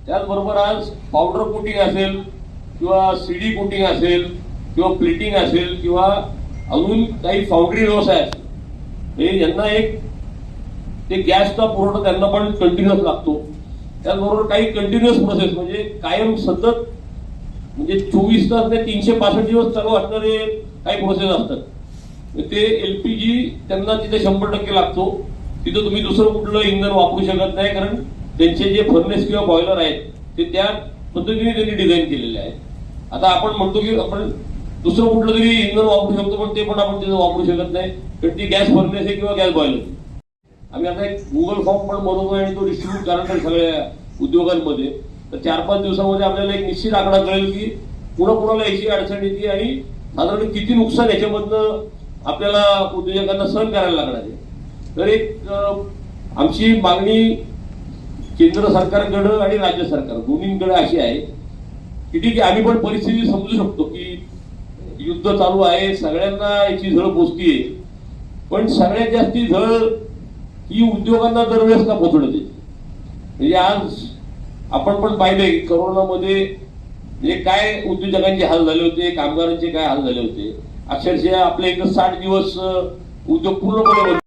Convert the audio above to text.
त्याचबरोबर आज powder coating असेल किंवा सीडी कोटिंग असेल किंवा प्लेटिंग असेल किंवा अजून काही फाउंड्री व्यवसाय असेल हे यांना एक ते गॅसचा पुरवठा त्यांना पण कंटिन्युअस लागतो. त्याचबरोबर काही कंटिन्युअस प्रोसेस म्हणजे कायम सतत म्हणजे 24 तास नाही 365 दिवस चालू असणारे काही प्रोसेस असतात. ते एलपीजी त्यांना तिथे 100% लागतो. तिथं तुम्ही दुसरं कुठलं इंधन वापरू शकत नाही कारण त्यांचे जे फर्नेस किंवा बॉयलर आहेत ते त्या पद्धतीने त्यांनी डिझाईन केलेले आहेत. आता आपण म्हणतो की आपण दुसरं कुठलं तरी इंधन वापरू शकतो पण ते पण आपण तिथं वापरू शकत नाही कारण ती गॅस फर्नेस आहे किंवा गॅस बॉयलर. आम्ही आता एक गुगल फॉर्म पण बनवतोय आणि तो डिस्ट्रीब्यूट करणार सगळ्या उद्योगांमध्ये. तर 4-5 दिवसामध्ये आपल्याला एक निश्चित आकडा कळेल की कुणाला याची अडचण येते आणि साधारण किती नुकसान याच्यामधनं आपल्याला उद्योजकांना सहन करायला लागणार आहे. तर एक आमची मागणी केंद्र सरकारकडं आणि राज्य सरकार दोन्हीकडे अशी आहे की ठीक आहे आम्ही पण परिस्थिती समजू शकतो की युद्ध चालू आहे सगळ्यांना याची झळ पोचतीये पण सगळ्यात जास्ती झळ ही उद्योगांना दरवेळेस का पोचवण्यात येते. म्हणजे आज आपण पण पाहिलंय की करोनामध्ये म्हणजे काय उद्योजकांचे हाल झाले होते कामगारांचे काय हाल झाले होते. अक्षरशः आपले एक 60 दिवस उद्योग पूर्णपणे